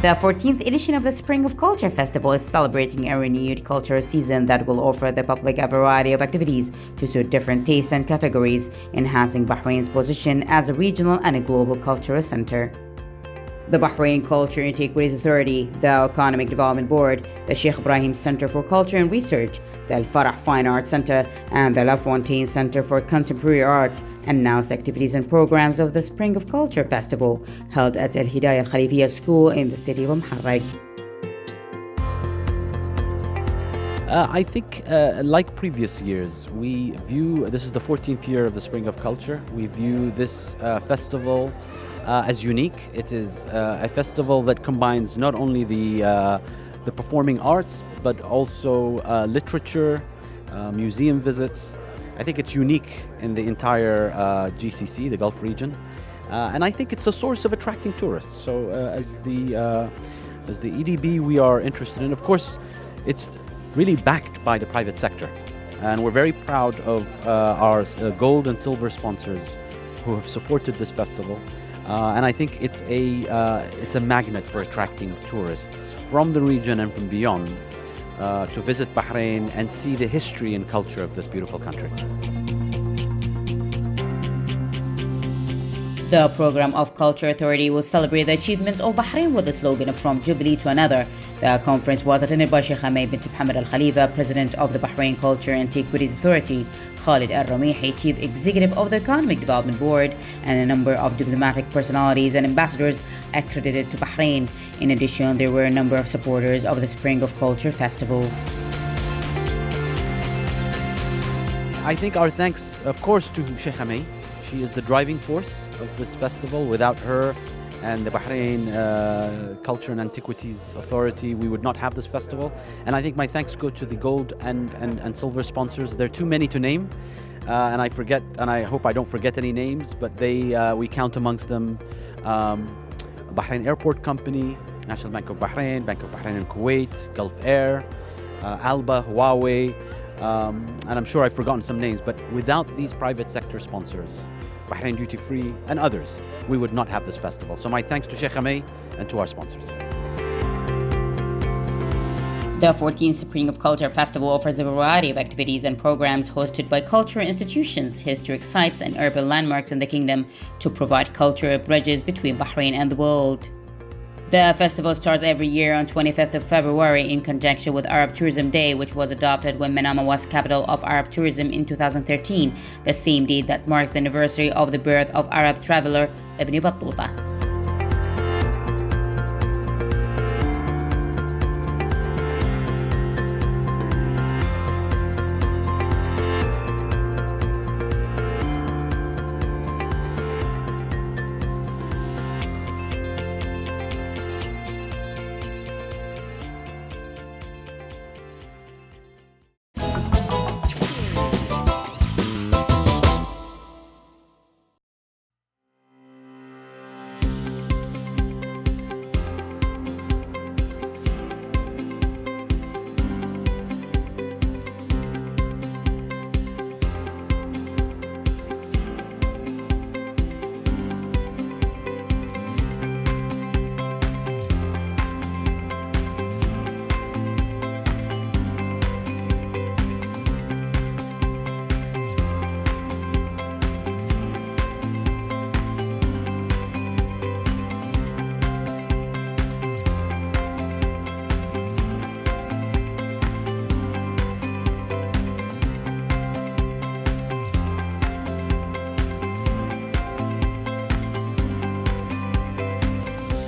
The 14th edition of the Spring of Culture Festival is celebrating a renewed cultural season that will offer the public a variety of activities to suit different tastes and categories, enhancing Bahrain's position as a regional and a global cultural center. The Bahrain Culture Antiquities Authority, the Economic Development Board, the Sheikh Ibrahim Center for Culture and Research, the Al Farah Fine Arts Center, and the La Fontaine Center for Contemporary Art announced activities and programs of the Spring of Culture Festival held at Al Hidayah Al Khalifiyya School in the city of Muharraq. I think, like previous years, we view this is the 14th year of the Spring of Culture. We view this festival as unique. It is a festival that combines not only the performing arts, but also literature, museum visits. I think it's unique in the entire GCC, the Gulf region, and I think it's a source of attracting tourists. So, as the EDB, we are interested in. Of course, it's really backed by the private sector, and we're very proud of our gold and silver sponsors who have supported this festival. And I think it's a magnet for attracting tourists from the region and from beyond to visit Bahrain and see the history and culture of this beautiful country. The Program of Culture Authority will celebrate the achievements of Bahrain with the slogan From Jubilee to Another. The conference was attended by Sheikh Hamay bint Mohammed Al Khalifa, President of the Bahrain Culture Antiquities Authority, Khalid Al Ramihi, Chief Executive of the Economic Development Board, and a number of diplomatic personalities and ambassadors accredited to Bahrain. In addition, there were a number of supporters of the Spring of Culture Festival. I think our thanks, of course, to Sheikh Hamay. She is the driving force of this festival. Without her and the Bahrain Culture and Antiquities Authority, we would not have this festival. And I think my thanks go to the gold and silver sponsors. There are too many to name, and I hope I don't forget any names, but we count amongst them Bahrain Airport Company, National Bank of Bahrain in Kuwait, Gulf Air, Alba, Huawei, and I'm sure I've forgotten some names, but without these private sector sponsors, Bahrain Duty Free and others, we would not have this festival. So my thanks to Sheikh Hamay and to our sponsors. The 14th Spring of Culture Festival offers a variety of activities and programs hosted by cultural institutions, historic sites, and urban landmarks in the kingdom to provide cultural bridges between Bahrain and the world. The festival starts every year on 25th of February in conjunction with Arab Tourism Day, which was adopted when Manama was capital of Arab tourism in 2013, the same date that marks the anniversary of the birth of Arab traveler Ibn Battuta.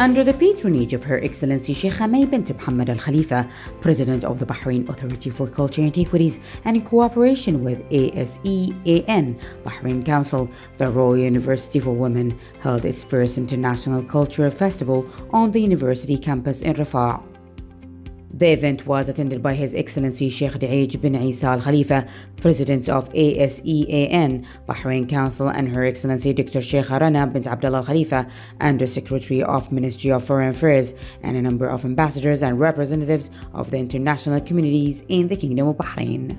Under the patronage of Her Excellency Sheikh Hamay bint Mohammed Al Khalifa, President of the Bahrain Authority for Culture Antiquities, and in cooperation with ASEAN, Bahrain Council, the Royal University for Women held its first international cultural festival on the university campus in Rafah. The event was attended by His Excellency Sheikh Daij bin Isa Al Khalifa, President of ASEAN, Bahrain Council, and Her Excellency Dr. Sheikh Rana bint Abdullah Al Khalifa, Under Secretary of Ministry of Foreign Affairs, and a number of ambassadors and representatives of the international communities in the Kingdom of Bahrain.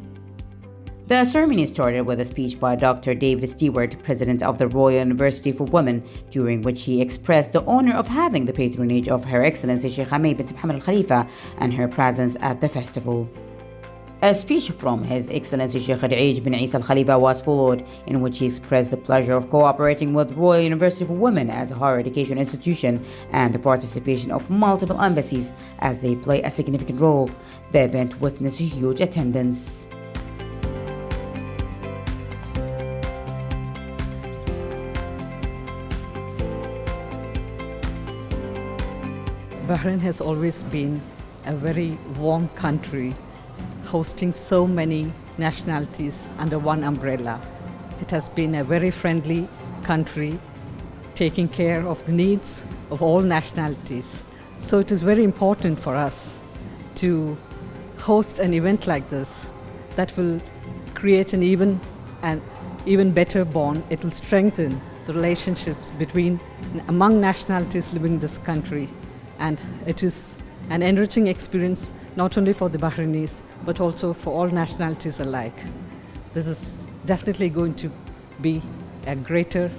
The ceremony started with a speech by Dr. David Stewart, President of the Royal University for Women, during which he expressed the honor of having the patronage of Her Excellency Sheikh Hamay bint Mohammed Al Khalifa and her presence at the festival. A speech from His Excellency Sheikh Khadij bin Isa Al Khalifa was followed, in which he expressed the pleasure of cooperating with Royal University for Women as a higher education institution and the participation of multiple embassies as they play a significant role. The event witnessed a huge attendance. Bahrain has always been a very warm country, hosting so many nationalities under one umbrella. It has been a very friendly country, taking care of the needs of all nationalities. So it is very important for us to host an event like this that will create an even better bond. It will strengthen the relationships among nationalities living in this country. And it is an enriching experience not only for the Bahrainis but also for all nationalities alike. This is definitely going to be a greater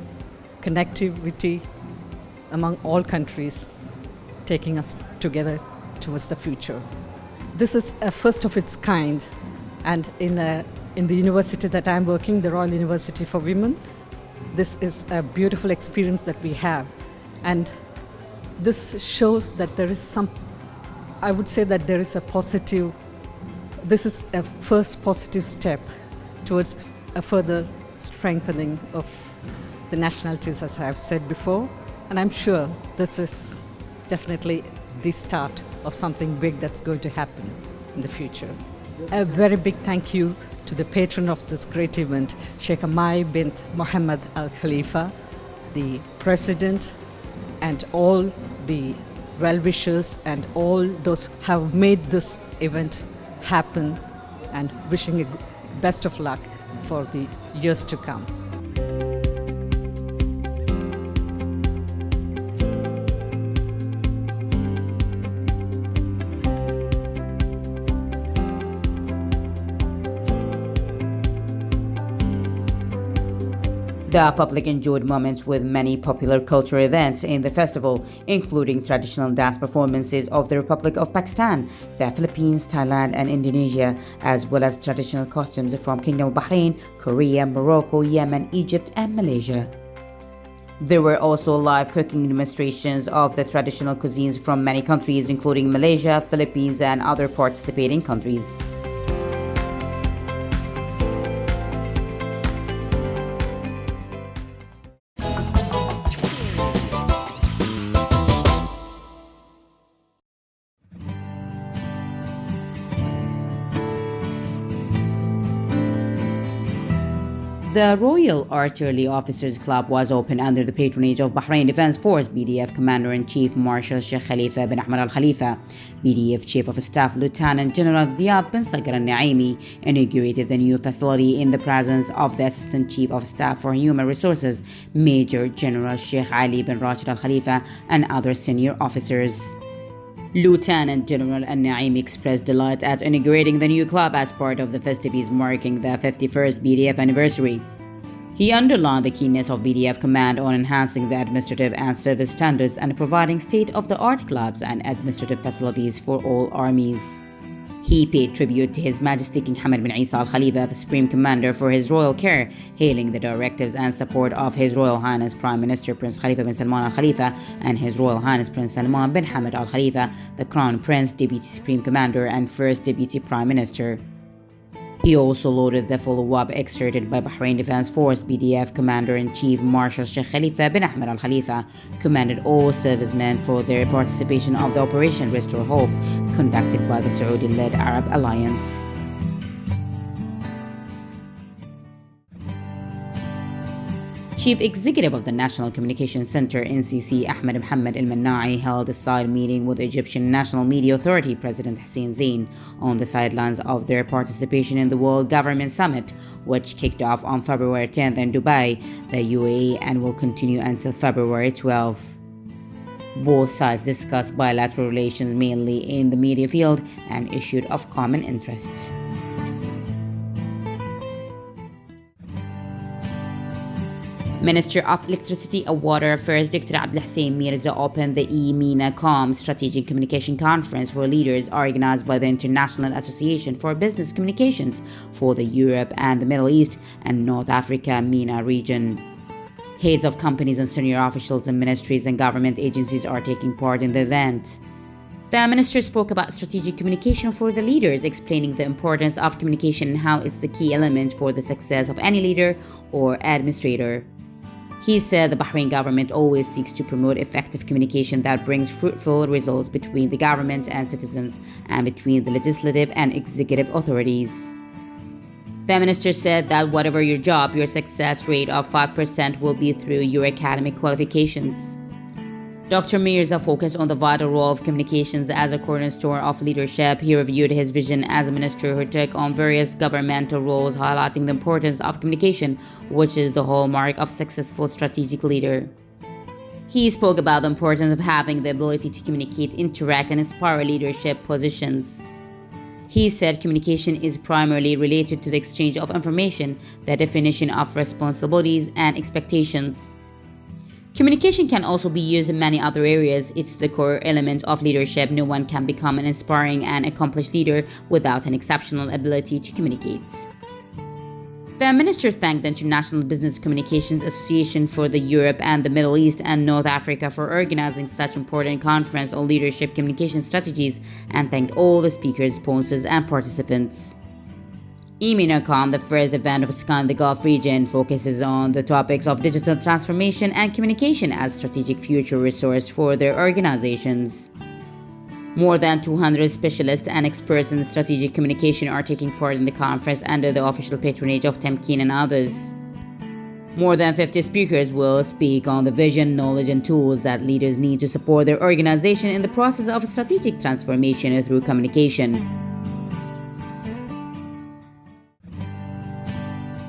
connectivity among all countries, taking us together towards the future. This is a first of its kind, and in the university that I'm working, the Royal University for Women, this is a beautiful experience that we have. And this shows that there is I would say that there is this is a first positive step towards a further strengthening of the nationalities, as I have said before. And I'm sure this is definitely the start of something big that's going to happen in the future. A very big thank you to the patron of this great event, Sheikh Hamay bint Mohammed Al Khalifa, the president, and all the well-wishers and all those who have made this event happen, and wishing you best of luck for the years to come. The public enjoyed moments with many popular cultural events in the festival, including traditional dance performances of the Republic of Pakistan, the Philippines, Thailand, and Indonesia, as well as traditional costumes from Kingdom of Bahrain, Korea, Morocco, Yemen, Egypt, and Malaysia. There were also live cooking demonstrations of the traditional cuisines from many countries, including Malaysia, Philippines, and other participating countries. The Royal Artillery Officers Club was opened under the patronage of Bahrain Defense Force BDF Commander-in-Chief Marshal Sheikh Khalifa bin Ahmed Al Khalifa. BDF Chief of Staff Lieutenant General Riyad bin Sagar Al Naimi inaugurated the new facility in the presence of the Assistant Chief of Staff for Human Resources, Major General Sheikh Ali bin Rashid Al Khalifa, and other senior officers. Lieutenant General Al-Naimi expressed delight at inaugurating the new club as part of the festivities marking the 51st BDF anniversary. He underlined the keenness of BDF Command on enhancing the administrative and service standards and providing state-of-the-art clubs and administrative facilities for all armies. He paid tribute to His Majesty King Hamad bin Isa Al Khalifa, the Supreme Commander, for his royal care, hailing the directives and support of His Royal Highness Prime Minister Prince Khalifa bin Salman Al Khalifa and His Royal Highness Prince Salman bin Hamad Al Khalifa, the Crown Prince, Deputy Supreme Commander, and First Deputy Prime Minister. He also lauded the follow-up exerted by Bahrain Defense Force BDF Commander-in-Chief Marshal Sheikh Khalifa bin Ahmed Al Khalifa, commended all servicemen for their participation of the Operation Restore Hope, conducted by the Saudi-led Arab Alliance. Chief Executive of the National Communications Center (NCC) Ahmed Mohammed Al-Manna'i held a side meeting with Egyptian National Media Authority President Hussein Zain on the sidelines of their participation in the World Government Summit, which kicked off on February 10th in Dubai, the UAE, and will continue until February 12th. Both sides discussed bilateral relations mainly in the media field and issues of common interest. Minister of Electricity and Water Affairs Dr. Abdelhassan Mirza opened the MENA-COM Strategic Communication Conference for Leaders organized by the International Association for Business Communications for the Europe and the Middle East and North Africa MENA region. Heads of companies and senior officials in ministries and government agencies are taking part in the event. The minister spoke about strategic communication for the leaders, explaining the importance of communication and how it's the key element for the success of any leader or administrator. He said the Bahrain government always seeks to promote effective communication that brings fruitful results between the government and citizens and between the legislative and executive authorities. The minister said that whatever your job, your success rate of 5% will be through your academic qualifications. Dr. Mirza focused on the vital role of communications as a cornerstone of leadership. He reviewed his vision as a minister who took on various governmental roles, highlighting the importance of communication, which is the hallmark of a successful strategic leader. He spoke about the importance of having the ability to communicate, interact, and inspire leadership positions. He said communication is primarily related to the exchange of information, the definition of responsibilities and expectations. Communication can also be used in many other areas. It's the core element of leadership. No one can become an inspiring and accomplished leader without an exceptional ability to communicate. The minister thanked the International Business Communications Association for the Europe and the Middle East and North Africa for organizing such important conference on leadership communication strategies and thanked all the speakers, sponsors, and participants. MENA-COM, the first event of its kind in the Gulf region, focuses on the topics of digital transformation and communication as strategic future resource for their organizations. More than 200 specialists and experts in strategic communication are taking part in the conference under the official patronage of Temkin and others. More than 50 speakers will speak on the vision, knowledge, and tools that leaders need to support their organization in the process of strategic transformation through communication.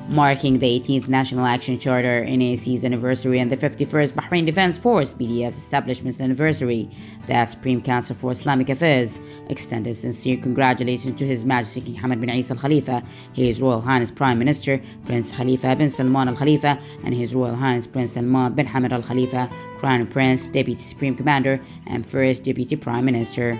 Marking the 18th National Action Charter, NAC's anniversary, and the 51st Bahrain Defense Force BDF's establishment's anniversary, the Supreme Council for Islamic Affairs extended sincere congratulations to His Majesty King Hamad bin Isa Al Khalifa, His Royal Highness Prime Minister Prince Khalifa bin Salman Al Khalifa, and His Royal Highness Prince Salman bin Hamad Al Khalifa, Crown Prince, Deputy Supreme Commander, and First Deputy Prime Minister.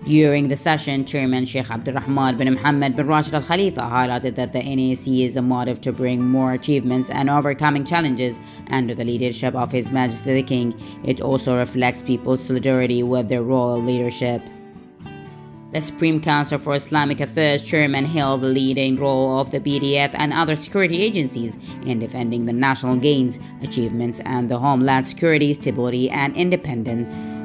During the session, Chairman Sheikh Abdulrahman bin Mohammed bin Rashid Al Khalifa highlighted that the NAC is a motive to bring more achievements and overcoming challenges under the leadership of His Majesty the King. It also reflects people's solidarity with their royal leadership. The Supreme Council for Islamic Affairs Chairman held the leading role of the BDF and other security agencies in defending the national gains, achievements, and the homeland security, stability, and independence.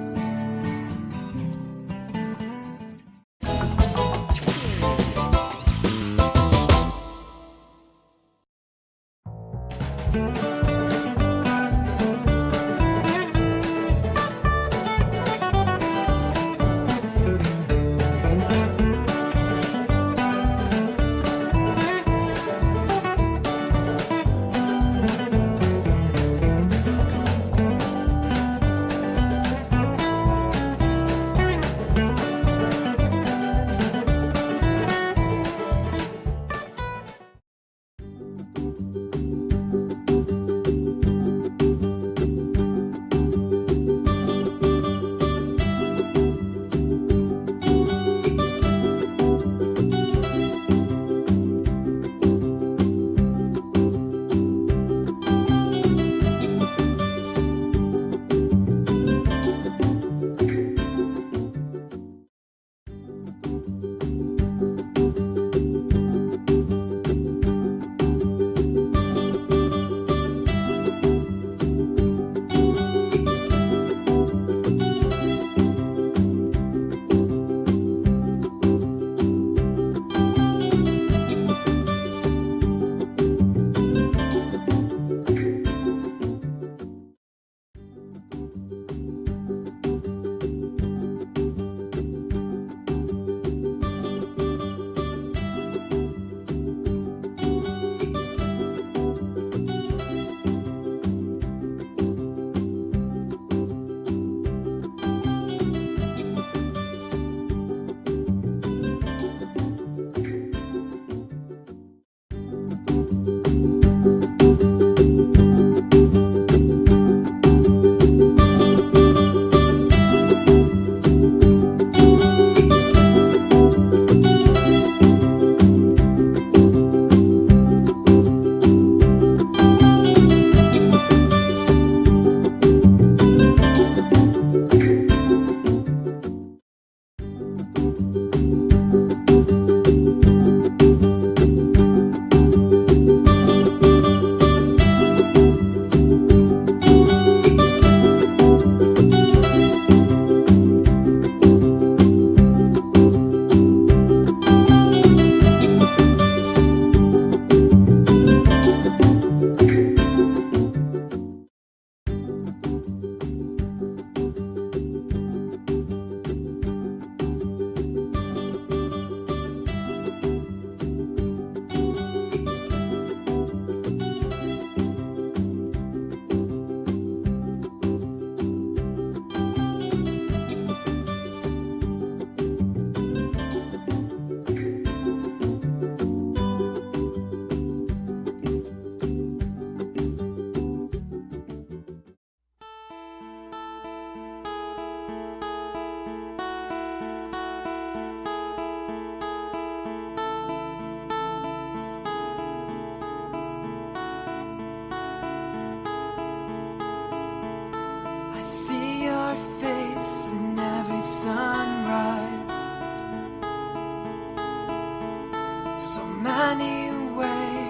See your face in every sunrise. So many ways